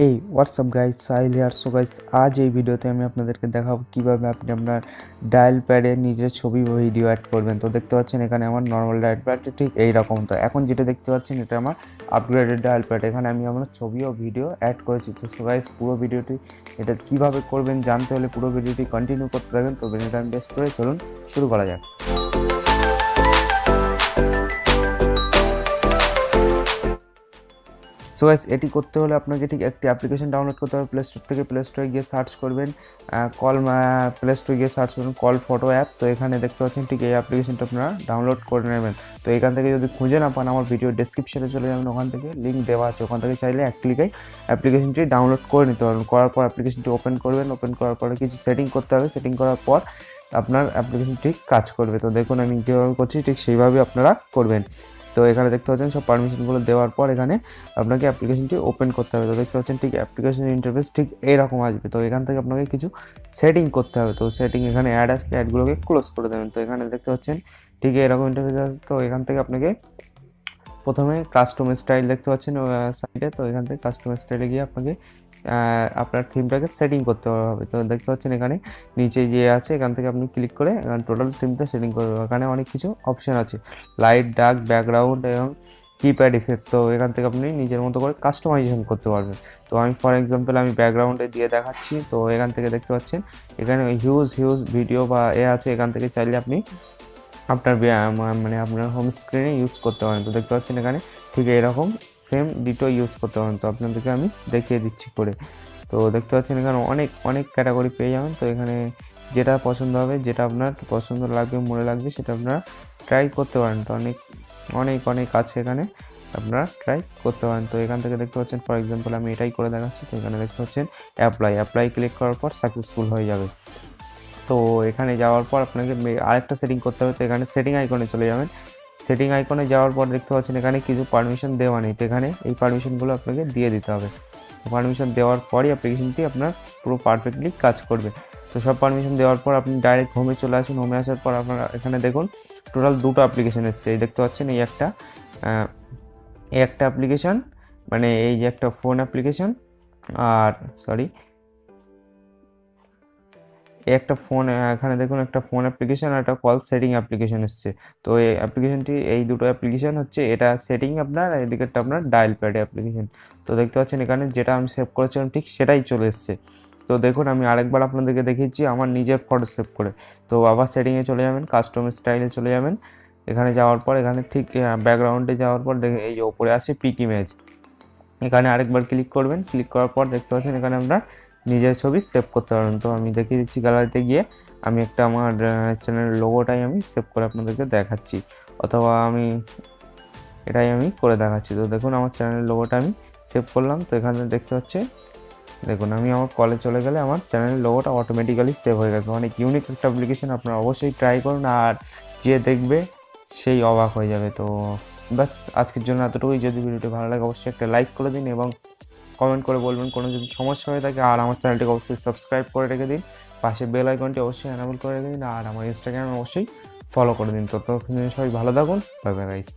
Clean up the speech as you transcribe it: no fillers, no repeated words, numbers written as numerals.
এই WhatsApp guys, Sahil here. So guys, আজ এই ভিডিওতে আমি আপনাদেরকে দেখাবো কিভাবে আপনি আপনার ডায়াল প্যাডে নিজের ছবি বা ভিডিও অ্যাড করবেন। তো দেখতে পাচ্ছেন এখানে আমার নর্মাল ডায়াল প্যাডটা ঠিক এইরকম। তো এখন যেটা দেখতে পাচ্ছেন এটা আমার আপগ্রেডেড ডায়াল প্যাড। এখানে আমি আমার ছবি ও ভিডিও অ্যাড করেছি। তো সো গাইস, পুরো ভিডিওটি এটা কীভাবে করবেন জানতে হলে পুরো ভিডিওটি কন্টিনিউ করতে থাকবেন। তো ভিডিওটা আমি বেস্ট করে চলুন শুরু করা যাক। সো গাইস, এটি করতে হলে আপনাকে ঠিক একটি অ্যাপ্লিকেশন ডাউনলোড করতে হবে প্লে স্টোর থেকে। প্লে স্টোরে গিয়ে সার্চ করবেন প্লে স্টোরে গিয়ে সার্চ করবেন কল ফটো অ্যাপ। তো এখানে দেখতে পাচ্ছেন ঠিক এই অ্যাপ্লিকেশনটা আপনারা ডাউনলোড করে নেবেন। তো এখান থেকে যদি খুঁজে না পান আমার ভিডিও ডেসক্রিপশনে চলে যাবেন, ওখান থেকে লিঙ্ক দেওয়া আছে। ওখান থেকে চাইলে এক ক্লিকেই অ্যাপ্লিকেশনটি ডাউনলোড করে নিতে পারবেন। করার পর অ্যাপ্লিকেশনটি ওপেন করবেন। ওপেন করার পরে কিছু সেটিং করতে হবে। সেটিং করার পর আপনার অ্যাপ্লিকেশন ঠিক কাজ করবে। তো দেখুন আমি যেভাবে করছি ঠিক সেইভাবে আপনারা করবেন। তো এখানে দেখতে পাচ্ছেন সব পারমিশনগুলো দেওয়ার পর এখানে আপনাকে অ্যাপ্লিকেশনটি ওপেন করতে হবে। তো দেখতে পাচ্ছেন ঠিক অ্যাপ্লিকেশন ইন্টারফেস ঠিক এইরকম আসবে। তো এখান থেকে আপনাকে কিছু সেটিং করতে হবে। তো সেটিং এখানে অ্যাড আসলে অ্যাডগুলোকে ক্লোজ করে দেবেন। তো এখানে দেখতে পাচ্ছেন ঠিক এরকম ইন্টারফেস আসবে। তো এখান থেকে আপনাকে প্রথমে কাস্টম স্টাইল দেখতে পাচ্ছেন সাইডে। তো এখান থেকে কাস্টম স্টাইলে গিয়ে আপনাকে আপনার থিমটাকে সেটিং করতে হবে। তো দেখতে পাচ্ছেন এখানে নিচে যে আছে এখান থেকে আপনি ক্লিক করে টোটাল থিমটা সেটিং করবেন। এখানে অনেক কিছু অপশান আছে, লাইট, ডার্ক, ব্যাকগ্রাউন্ড এবং কিপ্যাড ইফেক্ট। তো এখান থেকে আপনি নিজের মতো করে কাস্টমাইজেশন করতে পারবেন। তো আমি ফর এক্সাম্পল আমি ব্যাকগ্রাউন্ডে দিয়ে দেখাচ্ছি। তো এখান থেকে দেখতে পাচ্ছেন এখানে হিউজ ভিডিও বা আছে। এখান থেকে চাইলে আপনি আপনার মানে আপনার হোম স্ক্রিনে ইউজ করতে পারেন। তো দেখতে পাচ্ছেন এখানে ঠিক এরকম সেম ডিটো ইউজ করতে পারেন। তো আপনাদেরকে আমি দেখিয়ে দিচ্ছি করে। তো দেখতে পাচ্ছেন এখানে অনেক ক্যাটাগরি পেয়ে যাবেন। তো এখানে যেটা পছন্দ হবে, যেটা আপনার পছন্দ লাগবে, মনে লাগবে, সেটা আপনারা ট্রাই করতে পারেন। তো অনেক আছে এখানে, আপনারা ট্রাই করতে পারেন। তো এখান থেকে দেখতে পাচ্ছেন ফর এক্সাম্পল আমি এটাই করে দেখাচ্ছি। তো এখানে দেখতে পাচ্ছেন অ্যাপ্লাই ক্লিক করার পর সাকসেসফুল হয়ে যাবে। তো এখানে যাওয়ার পর আপনাকে আরেকটা সেটিং করতে হবে। তো এখানে সেটিং আইকনে চলে যাবেন। সেটিং আইকনে যাওয়ার পর দেখতে পাচ্ছেন এখানে কিছু পারমিশন দেওয়া নেই। তো এখানে এই পারমিশনগুলো আপনাকে দিয়ে দিতে হবে। পারমিশন দেওয়ার পরই অ্যাপ্লিকেশনটি আপনার পুরো পারফেক্টলি কাজ করবে। তো সব পারমিশন দেওয়ার পর আপনি ডাইরেক্ট হোমে চলে আসুন। হোমে আসার পর আপনারা এখানে দেখুন টোটাল দুটো অ্যাপ্লিকেশন এসছে। এই দেখতে পাচ্ছেন এই একটা অ্যাপ্লিকেশান, মানে এই যে একটা ফোন অ্যাপ্লিকেশান, আর একটা ফোন, এখানে দেখুন একটা ফোন অ্যাপ্লিকেশন আর একটা কল সেটিং অ্যাপ্লিকেশন এসছে। তো এই অ্যাপ্লিকেশনটি এই দুটো অ্যাপ্লিকেশন হচ্ছে, এটা সেটিং আপনার, এদিকেরটা আপনার ডায়াল প্যাড অ্যাপ্লিকেশন। তো দেখতে পাচ্ছেন এখানে যেটা আমি সেভ করেছিলাম ঠিক সেটাই চলে এসছে। তো দেখুন আমি আরেকবার আপনাদেরকে দেখিয়েছি আমার নিজের ফটো সেভ করে। তো আবার সেটিংয়ে চলে যাবেন, কাস্টম স্টাইলে চলে যাবেন। এখানে যাওয়ার পর এখানে ঠিক ব্যাকগ্রাউন্ডে যাওয়ার পর দেখে এই যে ওপরে আছে পিক ইমেজ, এখানে আরেকবার ক্লিক করবেন। ক্লিক করার পর দেখতে পাচ্ছেন এখানে আমরা নিজের ছবি সেভ করতে পারবেন। তো আমি দেখিয়ে দিচ্ছি গ্যালারিতে গিয়ে আমি একটা আমার চ্যানেলের লোগোটাই আমি সেভ করে আপনাদেরকে দেখাচ্ছি, অথবা এটাই আমি করে দেখাচ্ছি। তো দেখুন আমার চ্যানেলের লোগোটা আমি সেভ করলাম। তো এখানে দেখতে পাচ্ছি দেখুন আমি আমার কলে চলে গেলে আমার চ্যানেলের লোগোটা অটোমেটিক্যালি সেভ হয়ে গেছে। অনেক ইউনিক একটা অ্যাপ্লিকেশন, আপনারা অবশ্যই ট্রাই করুন, আর যে দেখবে সেই অবাক হয়ে যাবে। তো ব্যাস আজকের জন্য এতটুকুই। যদি ভিডিওটি ভালো লাগে অবশ্যই একটা লাইক করে দিন এবং কমেন্ট করে বলবেন কোনো যদি সমস্যা হয়ে থাকে। আর আমার চ্যানেলটিকে অবশ্যই সাবস্ক্রাইব করে রেখে দিন, পাশে বেল আইকনটি অবশ্যই এনাবেল করে রেখে দিন, আর আমার ইনস্টাগ্রামে অবশ্যই ফলো করে দিন। ততক্ষণ সবাই ভালো থাকুন, বাই বাই গাইস।